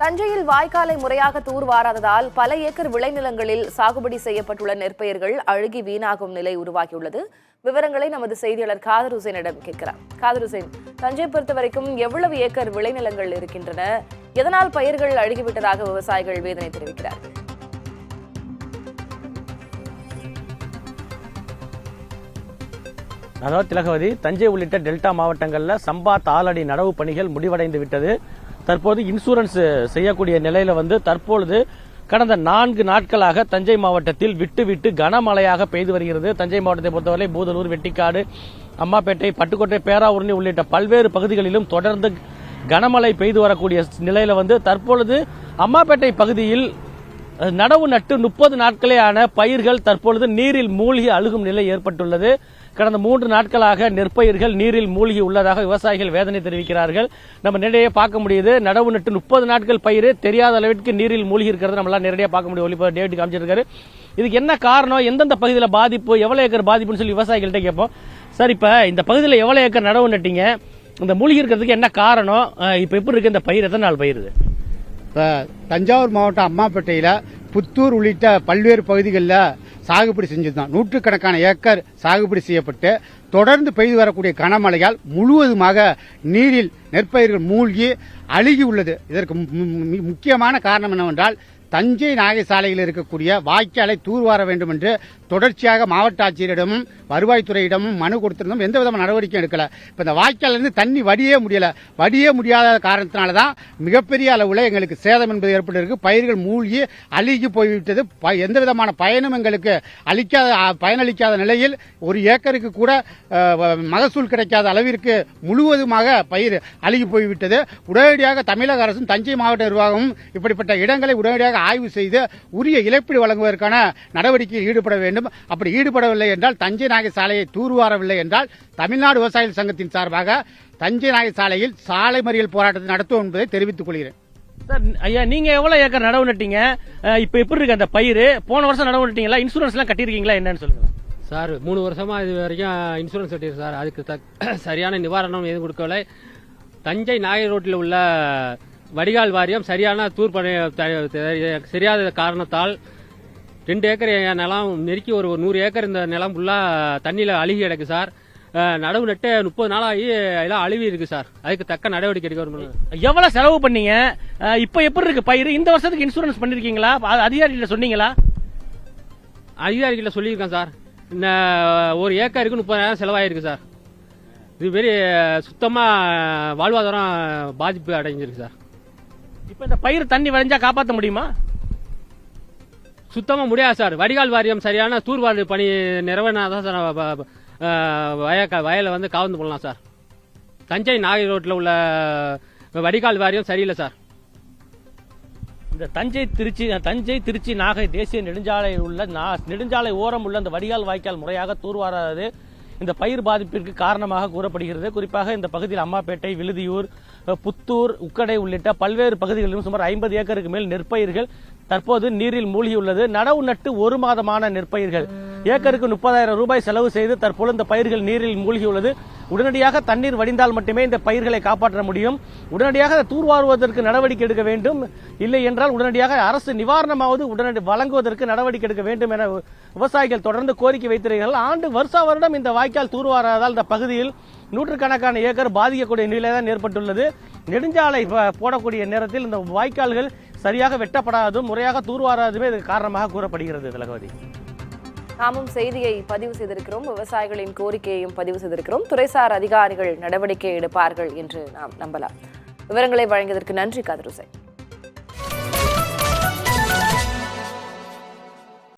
தஞ்சையில் வாய்க்காலை முறையாக தூர்வாராததால் பல ஏக்கர் விளைநிலங்களில் சாகுபடி செய்யப்பட்டுள்ள நெற்பயிர்கள் அழுகி வீணாகும் நிலை உருவாகியுள்ளது. விவரங்களை நமது செய்தியாளர் காதர் ஹுசேனிடம் கேட்கிறார். காதர் ஹுசேன், தஞ்சை பொறுத்தவரைக்கும் எவ்வளவு ஏக்கர் விளைநிலங்கள் இருக்கின்றன? எதனால் பயிர்கள் அழுகிவிட்டதாக விவசாயிகள் வேதனை தெரிவிக்கிறார்கள்? அதாவது திலகவதி, தஞ்சை உள்ளிட்ட டெல்டா மாவட்டங்களில் சம்பா தாளடி நடவு பணிகள் முடிவடைந்து விட்டது. தற்போது இன்சூரன்ஸ் செய்யக்கூடிய நிலையில தற்பொழுது கடந்த 4 நாட்களாக தஞ்சை மாவட்டத்தில் விட்டு விட்டு கனமழையாக பெய்து வருகிறது. தஞ்சை மாவட்டத்தை பொறுத்தவரை பூதலூர், வெட்டிக்காடு, அம்மாப்பேட்டை, பட்டுக்கோட்டை, பேராவூரணி உள்ளிட்ட பல்வேறு பகுதிகளிலும் தொடர்ந்து கனமழை பெய்து வரக்கூடிய நிலையில தற்பொழுது அம்மாப்பேட்டை பகுதியில் நடவு நட்டு 30 நாட்களே ஆன பயிர்கள் தற்பொழுது நீரில் மூழ்கி அழுகும் நிலை ஏற்பட்டுள்ளது. கடந்த 3 நாட்களாக நெற்பயிர்கள் நீரில் மூழ்கி உள்ளதாக விவசாயிகள் வேதனை தெரிவிக்கிறார்கள். நம்ம நேரடியாக பார்க்க முடியுது. நடவு நட்டு 30 நாட்கள் பயிர் தெரியாத அளவிற்கு நீரில் மூழ்கி இருக்கிறது நம்மளால நேரடியாக பார்க்க முடியும். ஒளிப்ப டேவிட் காமிச்சிருக்காரு. இதுக்கு என்ன காரணம், எந்தெந்த பகுதியில் பாதிப்பு, எவ்வளவு ஏக்கர் பாதிப்புன்னு சொல்லி விவசாயிகள்கிட்ட கேட்போம். சார், இப்ப இந்த பகுதியில் எவ்வளவு ஏக்கர் நடவு நட்டீங்க? இந்த மூழ்கி இருக்கிறதுக்கு என்ன காரணம்? இப்ப எப்படி இருக்கு இந்த பயிர்? எத்தனை நாள் பயிர்? இப்போ தஞ்சாவூர் மாவட்டம் அம்மாப்பேட்டையில் புத்தூர் உள்ளிட்ட பல்வேறு பகுதிகளில் சாகுபடி செஞ்சிருந்தோம். நூற்றுக்கணக்கான ஏக்கர் சாகுபடி செய்யப்பட்டு தொடர்ந்து பெய்து வரக்கூடிய கனமழையால் முழுவதுமாக நீரில் நெற்பயிர்கள் மூழ்கி அழுகி உள்ளது. இதற்கு முக்கியமான காரணம் என்னவென்றால், தஞ்சை நாகை சாலையில் இருக்கக்கூடிய வாய்க்காலை தூர்வார வேண்டும் என்று தொடர்ச்சியாக மாவட்ட ஆட்சியரிடமும் வருவாய்த்துறையிடமும் மனு கொடுத்திருந்தோம். எந்த விதமான நடவடிக்கை எடுக்கல. இப்ப இந்த வாய்க்காலிருந்து தண்ணி வடியே முடியாத காரணத்தினாலதான் மிகப்பெரிய அளவுல எங்களுக்கு சேதம் என்பது ஏற்பட்டிருக்கு. பயிர்கள் மூழ்கி அழுகி போய்விட்டது. எந்த விதமான பயனும் எங்களுக்கு பயனளிக்காத நிலையில் ஒரு ஏக்கருக்கு கூட மகசூல் கிடைக்காத அளவிற்கு முழுவதுமாக பயிர் அழுகி போய்விட்டது. உடனடியாக தமிழக அரசும் தஞ்சை மாவட்ட நிர்வாகமும் இப்படிப்பட்ட இடங்களை உடனடியாக ஆய்வு செய்து உரிய இழப்பீடு வழங்குவதற்கான நடவடிக்கையில் ஈடுபட வேண்டும். அப்படி ஈடுபடவில்லை என்றால், தஞ்சை நாகை சாலையை தூர்வாரவில்லை என்றால், தமிழ்நாடு விவசாயிகள் சங்கத்தின் சார்பாக தஞ்சை நாகை சாலையில் சாலை மறியல் போராட்டத்தை நடத்துவோம் என்பதை தெரிவித்துக் கொள்கிறேன். சார், ஐயா, நீங்க எவ்வளவு ஏக்கர் நடவு நட்டீங்க? இப்ப எப்படி இருக்கு அந்த பயிர்? போன வருஷம் நடவு நட்டீங்களா? இன்சூரன்ஸ் எல்லாம் கட்டிருக்கீங்களா? என்னன்னு சொல்லுங்க சார். 3 வருஷமா இது வரைக்கும் இன்சூரன்ஸ் கட்டிருக்கு சார். அதுக்கு சரியான நிவாரணம் எதுவும் கொடுக்கவில்லை. தஞ்சை நாகை ரோட்டில் உள்ள வடிகால் வாரியம் சரியான தூர் பணி சரியாத காரணத்தால் 2 ஏக்கர் நிலம் நெருக்கி ஒரு 100 ஏக்கர் இந்த நிலம் ஃபுல்லா தண்ணியில அழுகி கிடக்கு சார். நடவு நட்டு 30 நாளாகி எல்லாம் அழுவி இருக்கு சார். அதுக்கு தக்க நடவடிக்கை எடுக்க. எவ்வளவு செலவு பண்ணீங்க? இப்ப எப்படி இருக்கு பயிர்? இந்த வருஷத்துக்கு இன்சூரன்ஸ் பண்ணிருக்கீங்களா? அதிகாரிகிட்ட சொன்னீங்களா? அதிகாரிகிட்ட சொல்லியிருக்கேன் சார். இந்த ஒரு ஏக்கருக்கு 30,000 செலவாயிருக்கு சார். இது பெரிய சுத்தமா வாழ்வாதாரம் பாதிப்பு அடைஞ்சிருக்கு சார். இப்ப இந்த பயிர் தண்ணி வரைஞ்சா காப்பாற்ற முடியுமா? சுத்தமா முடியாது சார். வடிகால் வாரியம் சரியான தூர்வாரி பணி நிறைவேறினாதான் சார் வயலை காவந்து போடலாம் சார். தஞ்சை நாகை ரோட்டில் உள்ள வடிகால் வாரியம் சரியில்லை சார். இந்த தஞ்சை திருச்சி நாகை தேசிய நெடுஞ்சாலையில் உள்ள நெடுஞ்சாலை ஓரம் உள்ள இந்த வடிகால் வாய்க்கால் முறையாக தூர்வாராதது இந்த பயிர் பாதிப்பிற்கு காரணமாக கூறப்படுகிறது. குறிப்பாக இந்த பகுதியில் அம்மாப்பேட்டை, விழுதியூர், புத்தூர், உக்கடை உள்ளிட்ட பல்வேறு பகுதிகளிலும் சுமார் 50 ஏக்கருக்கு மேல் நெற்பயிர்கள் தற்போது நீரில் மூழ்கியுள்ளது. நடவு நட்டு 1 மாதமான நெற்பயிர்கள் ஏக்கருக்கு 30,000 ரூபாய் செலவு செய்து தற்போது இந்த பயிர்கள் நீரில் மூழ்கியுள்ளது. உடனடியாக தண்ணீர் வடிந்தால் மட்டுமே இந்த பயிர்களை காப்பாற்ற முடியும். உடனடியாக தூர்வாருவதற்கு நடவடிக்கை எடுக்க வேண்டும். இல்லை என்றால் உடனடியாக அரசு நிவாரணமாவது உடனடி வழங்குவதற்கு நடவடிக்கை எடுக்க வேண்டும் என விவசாயிகள் தொடர்ந்து கோரிக்கை வைத்திருக்கிறார்கள். வருஷா வருடம் இந்த வாய்க்கால் தூர்வாராதால் இந்த பகுதியில் நூற்றுக்கணக்கான ஏக்கர் பாதிக்கக்கூடிய நிலைதான் ஏற்பட்டுள்ளது. நெடுஞ்சாலை போடக்கூடிய நேரத்தில் இந்த வாய்க்கால்கள் சரியாக வெட்டப்படாததும் முறையாக தூர்வாராதுமே இதுக்கு காரணமாக கூறப்படுகிறது. திலகவதி, நாமும் செய்தியை பதிவு செய்திருக்கிறோம். விவசாயிகளின் கோரிக்கையையும் பதிவு செய்திருக்கிறோம். துறைசார் அதிகாரிகள் நடவடிக்கை எடுப்பார்கள் என்று நாம் நம்பலாம். விவரங்களை வழங்கியதற்கு நன்றி காதர் ஹுசைன்.